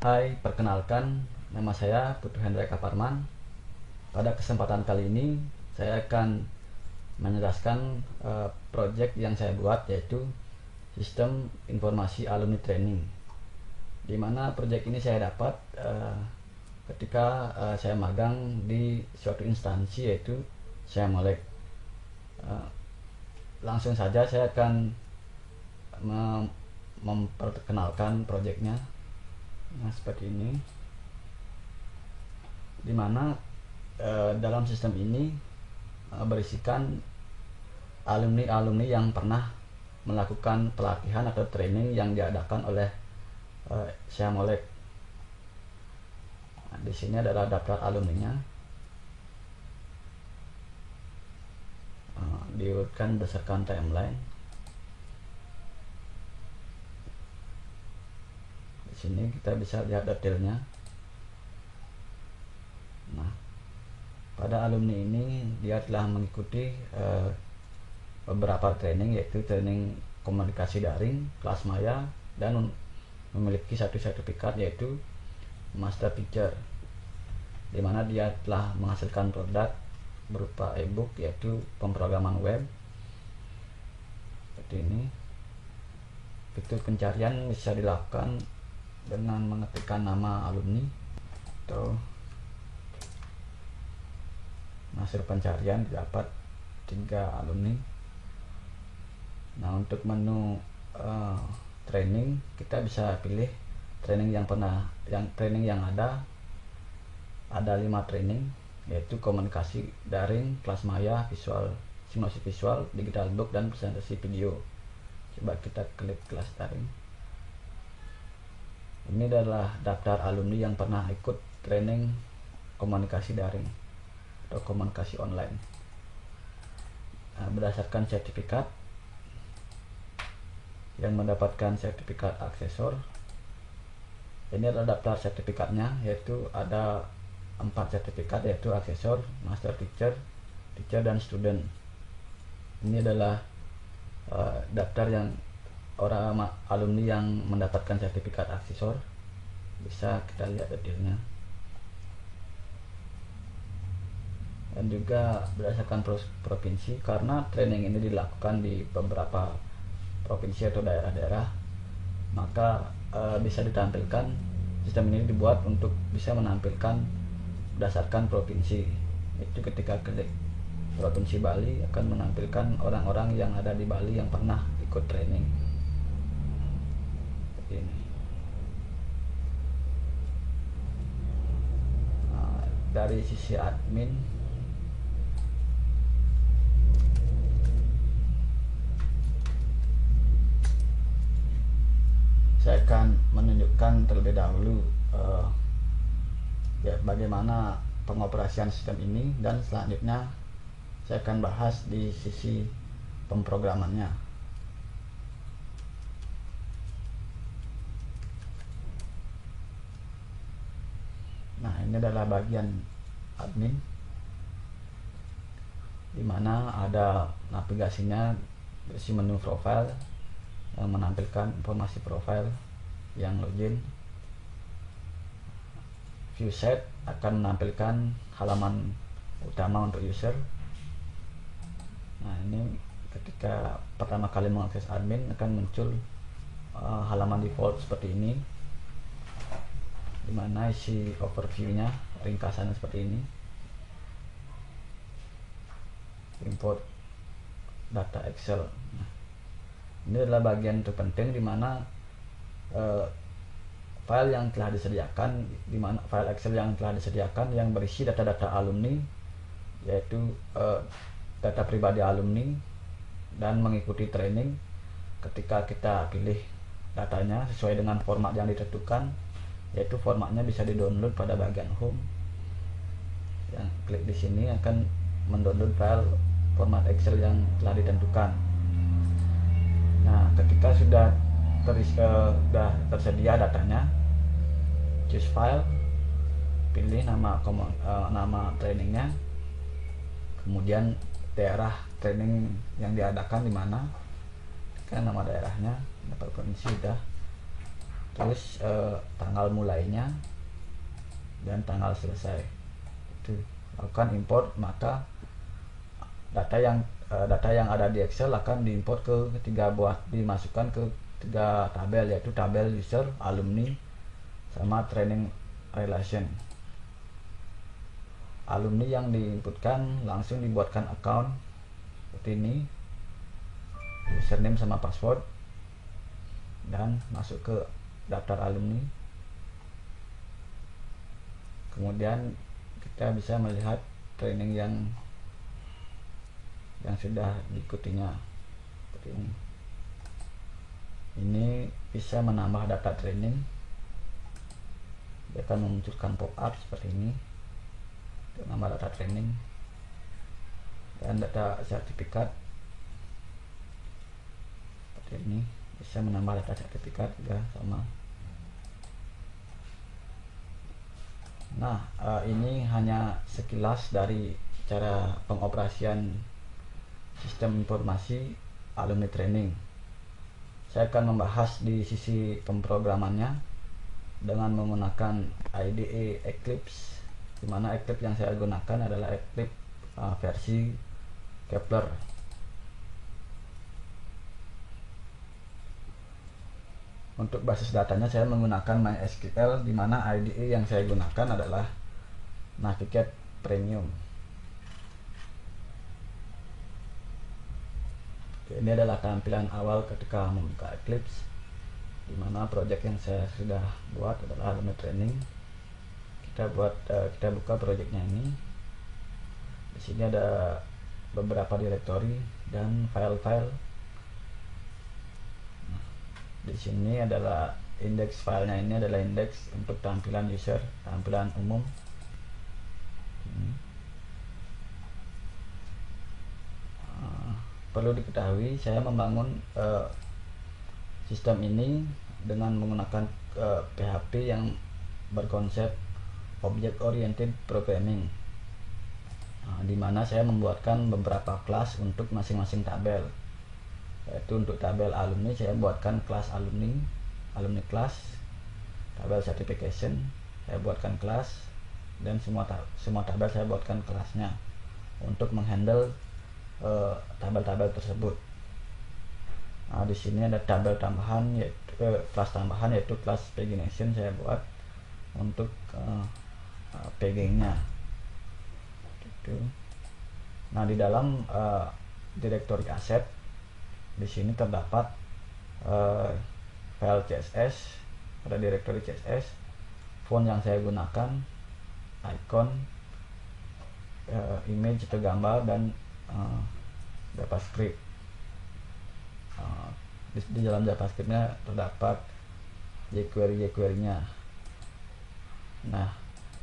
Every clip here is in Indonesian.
Hai, perkenalkan, nama saya Putu Hendra Kaparman. Pada kesempatan kali ini, saya akan menjelaskan proyek yang saya buat, yaitu Sistem Informasi Alumni Training. Di mana proyek ini saya dapat ketika saya magang di suatu instansi, yaitu saya Molek. Langsung saja saya akan memperkenalkan proyeknya. Nah, seperti ini, dimana dalam sistem ini berisikan alumni-alumni yang pernah melakukan pelatihan atau training yang diadakan oleh Syah Molek. Nah, di sini adalah daftar alumninya, diurutkan berdasarkan timeline. Di sini kita bisa lihat detailnya. Nah, pada alumni ini dia telah mengikuti beberapa training, yaitu training komunikasi daring, kelas maya, dan memiliki satu sertifikat yaitu Master Teacher, di mana dia telah menghasilkan produk berupa e-book yaitu pemrograman web. Seperti ini. Fitur pencarian bisa dilakukan dengan mengetikkan nama alumni atau hasil pencarian didapat 3 alumni. Nah, untuk menu training kita bisa pilih training yang ada 5 training, yaitu komunikasi daring, kelas maya, visual, simulasi visual, digital book, dan presentasi video. Coba kita klik kelas daring. Ini adalah daftar alumni yang pernah ikut training komunikasi daring atau komunikasi online. Nah, berdasarkan sertifikat, yang mendapatkan sertifikat aksesor, ini adalah daftar sertifikatnya, yaitu ada 4 sertifikat, yaitu aksesor, master teacher, teacher, dan student. Ini adalah daftar yang alumni yang mendapatkan sertifikat aksesor. Bisa kita lihat detailnya. Dan juga berdasarkan provinsi, karena training ini dilakukan di beberapa provinsi atau daerah-daerah, maka bisa ditampilkan, sistem ini dibuat untuk bisa menampilkan berdasarkan provinsi. Itu ketika klik provinsi Bali akan menampilkan orang-orang yang ada di Bali yang pernah ikut training. Seperti ini. Nah, dari sisi admin, saya akan menunjukkan terlebih dahulu bagaimana pengoperasian sistem ini, dan selanjutnya saya akan bahas di sisi pemrogramannya. Nah, ini adalah bagian admin, di mana ada navigasinya, berisi menu profile yang menampilkan informasi profile yang login. View set akan menampilkan halaman utama untuk user. Nah, ini ketika pertama kali mengakses admin akan muncul halaman default seperti ini, dimana isi overview-nya, ringkasannya seperti ini. Import data Excel. Nah, ini adalah bagian terpenting, dimana file yang telah disediakan, dimana file Excel yang telah disediakan yang berisi data-data alumni, yaitu data pribadi alumni, dan mengikuti training. Ketika kita pilih datanya sesuai dengan format yang ditentukan, yaitu formatnya bisa di-download pada bagian home. Yang klik di sini akan mendownload file format Excel yang telah ditentukan. Nah, ketika sudah tersedia datanya, choose file, pilih nama trainingnya, kemudian daerah training yang diadakan di mana, kan nama daerahnya, dapat provinsi sudah. terus tanggal mulainya dan tanggal selesai. Itu lakukan import, maka data yang ada di Excel akan diimport ke dimasukkan ke 3 tabel, yaitu tabel user, alumni, sama training relation. Alumni yang diinputkan langsung dibuatkan account seperti ini, username sama password, dan masuk ke daftar alumni. Kemudian kita bisa melihat training yang sudah diikutinya seperti ini. Ini bisa menambah data training, dia akan memunculkan pop-up seperti ini untuk menambah data training dan data sertifikat seperti ini, bisa menambah data sertifikat juga sama. Nah, ini hanya sekilas dari cara pengoperasian sistem informasi alumni training. Saya akan membahas di sisi pemrogramannya dengan menggunakan IDE Eclipse, di mana Eclipse yang saya gunakan adalah Eclipse versi Kepler. Untuk basis datanya saya menggunakan MySQL, di mana IDE yang saya gunakan adalah Navigate Premium. Oke, ini adalah tampilan awal ketika membuka Eclipse, di mana project yang saya sudah buat adalah alumni training. Kita buka projectnya ini. Di sini ada beberapa directory dan file-file. Di sini adalah indeks filenya, ini adalah indeks untuk tampilan user, tampilan umum. Perlu diketahui saya membangun sistem ini dengan menggunakan PHP yang berkonsep Object Oriented Programming, di mana saya membuatkan beberapa kelas untuk masing-masing tabel. Yaitu untuk tabel alumni saya buatkan kelas alumni class, tabel certification saya buatkan kelas, dan semua tabel saya buatkan kelasnya untuk menghandle tabel-tabel tersebut. Nah, di sini ada tabel tambahan, yaitu kelas tambahan, yaitu kelas pagination saya buat untuk peggingnya. Gitu. Nah, di dalam direktori aset di sini terdapat file CSS, pada direktori CSS, font yang saya gunakan, icon, image atau gambar, dan JavaScript. Di dalam JavaScriptnya terdapat jQuery-nya. Nah,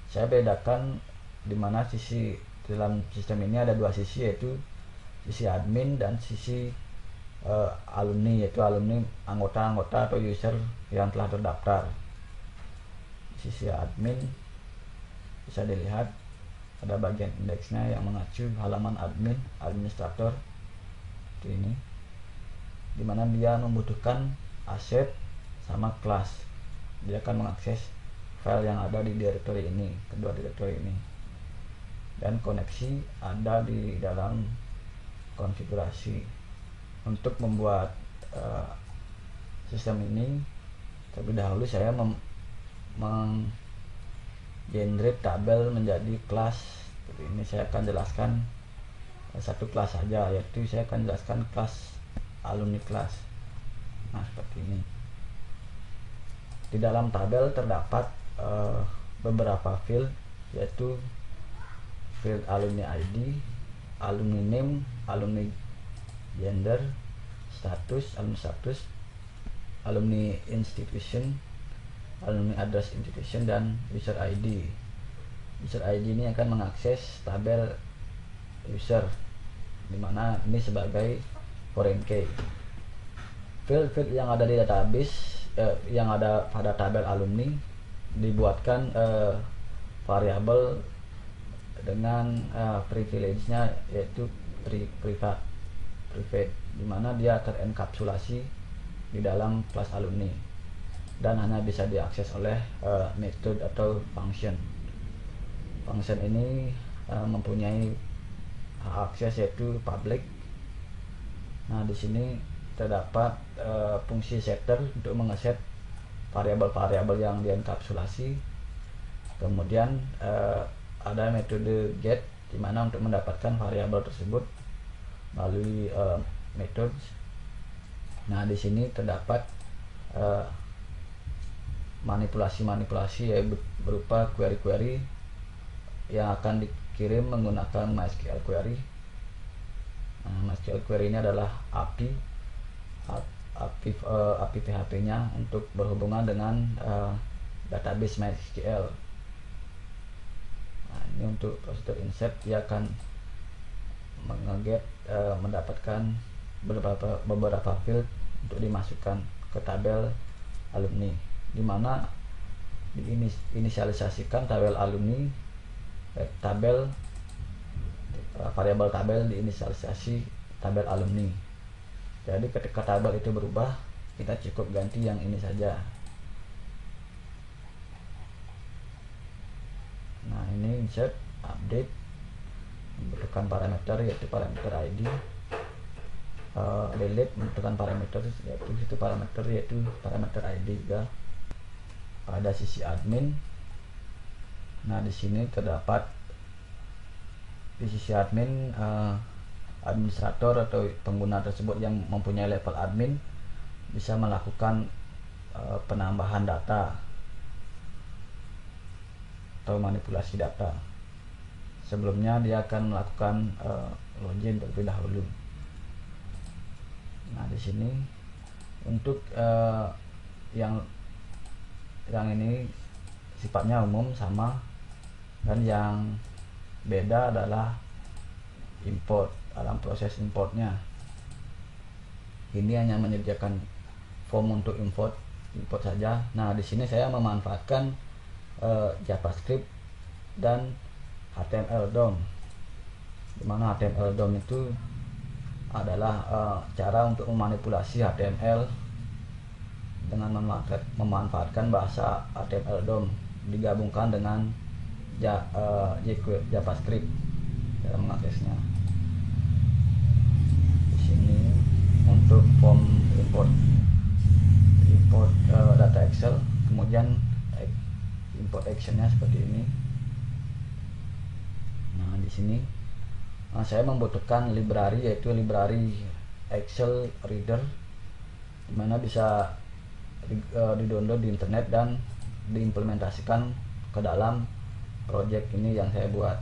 saya bedakan di mana sisi dalam sistem ini ada 2 sisi, yaitu sisi admin dan sisi alumni, yaitu alumni anggota-anggota atau user yang telah terdaftar. Di sisi admin bisa dilihat ada bagian indeksnya yang mengacu halaman admin, administrator seperti ini, dimana dia membutuhkan aset sama kelas. Dia akan mengakses file yang ada di directory ini, kedua directory ini, dan koneksi ada di dalam konfigurasi. Untuk membuat sistem ini, terlebih dahulu saya generate tabel menjadi kelas. Seperti ini saya akan jelaskan satu kelas saja, yaitu saya akan jelaskan kelas alumni kelas. Nah, seperti ini. Di dalam tabel terdapat beberapa field, yaitu field alumni ID, alumni name, alumni gender, alumni status, alumni institution, alumni address institution, dan user ID. User ID ini akan mengakses tabel user, dimana ini sebagai foreign key. Field yang ada di database, yang ada pada tabel alumni, dibuatkan variabel dengan privilege-nya, yaitu private, dimana dia terenkapsulasi di dalam kelas alumni. dan hanya bisa diakses oleh metode atau function. Function ini mempunyai hak akses yaitu public. Nah, di sini terdapat fungsi setter untuk mengeset variabel-variabel yang dienkapsulasi. Kemudian ada metode get, dimana untuk mendapatkan variabel tersebut melalui metode. Nah, di sini terdapat manipulasi-manipulasi ya, berupa query-query yang akan dikirim menggunakan MySQL query. MySQL query ini adalah API PHP-nya untuk berhubungan dengan database MySQL. Nah, ini untuk prosedur insert, dia akan mendapatkan beberapa field untuk dimasukkan ke tabel alumni, dimana diinisialisasikan tabel alumni, variabel tabel diinisialisasi tabel alumni. Jadi ketika tabel itu berubah, kita cukup ganti yang ini saja. Nah, ini insert, update, membutuhkan parameter yaitu parameter ID, delete membutuhkan parameter yaitu parameter ID juga. Pada sisi admin, nah di sini terdapat di sisi admin administrator atau pengguna tersebut yang mempunyai level admin bisa melakukan penambahan data atau manipulasi data. Sebelumnya dia akan melakukan login terlebih dahulu. Nah, di sini untuk yang ini sifatnya umum sama, dan yang beda adalah import. Dalam proses importnya, ini hanya menyediakan form untuk import saja. Nah, di sini saya memanfaatkan JavaScript dan HTML DOM, dimana HTML DOM itu adalah cara untuk memanipulasi HTML dengan memanfaatkan bahasa HTML DOM digabungkan dengan JavaScript dalam mengaksesnya. Di sini untuk form import data Excel, kemudian import actionnya seperti ini. Nah, di sini saya membutuhkan library, yaitu library Excel Reader, dimana bisa di-download di internet dan diimplementasikan ke dalam project ini yang saya buat.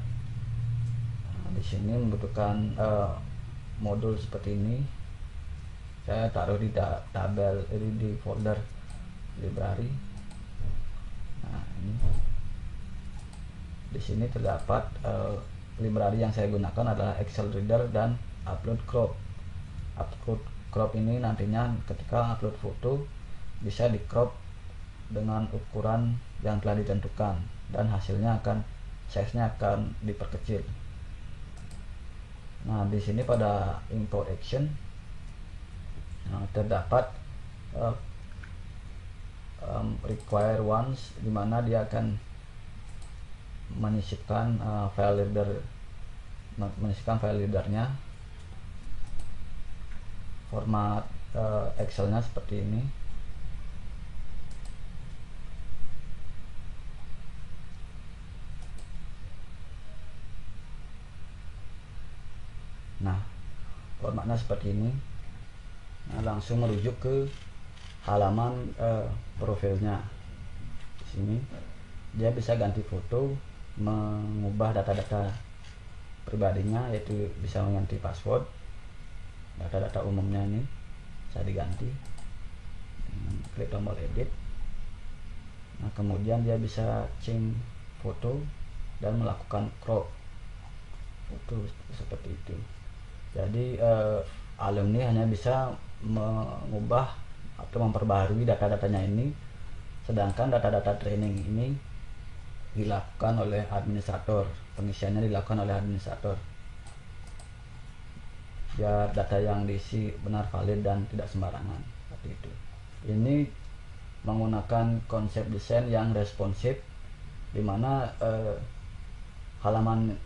Nah, di sini membutuhkan modul seperti ini. Saya taruh di tabel di folder library. Nah, ini di sini terdapat library yang saya gunakan adalah Excel Reader dan Upload Crop. Upload Crop ini nantinya ketika upload foto bisa di crop dengan ukuran yang telah ditentukan, dan hasilnya size-nya akan diperkecil. Nah, di sini pada import action terdapat require once, dimana dia akan menyisipkan file leadernya. Format Excelnya seperti ini. Nah, formatnya seperti ini. Nah, langsung merujuk ke halaman profilnya. Di sini dia bisa ganti foto, mengubah data-data pribadinya, yaitu bisa mengganti password. Data-data umumnya ini bisa diganti. Klik tombol edit. Nah, kemudian dia bisa change foto dan melakukan crop foto seperti itu. Jadi alumni hanya bisa mengubah atau memperbaharui data-datanya ini, sedangkan data-data training ini dilakukan oleh administrator, pengisiannya dilakukan oleh administrator, biar data yang diisi benar, valid, dan tidak sembarangan seperti itu. Ini menggunakan konsep desain yang responsif, di mana halaman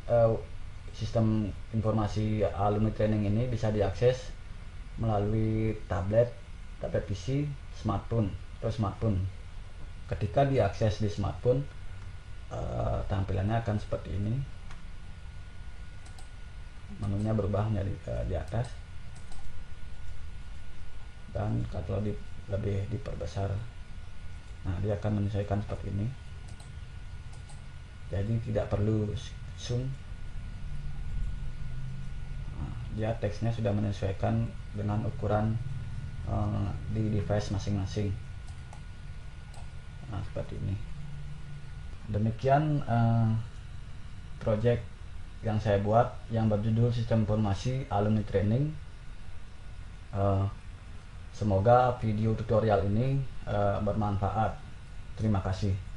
sistem informasi alumni training ini bisa diakses melalui tablet PC, smartphone atau smartphone. Ketika diakses di smartphone, tampilannya akan seperti ini. Menunya berubah menjadi di atas, dan kalau lebih diperbesar, nah dia akan menyesuaikan seperti ini. Jadi tidak perlu zoom. Nah, dia teksnya sudah menyesuaikan dengan ukuran di device masing-masing. Nah, seperti ini. Demikian project yang saya buat yang berjudul Sistem Informasi Alumni Training. Semoga video tutorial ini bermanfaat. Terima kasih.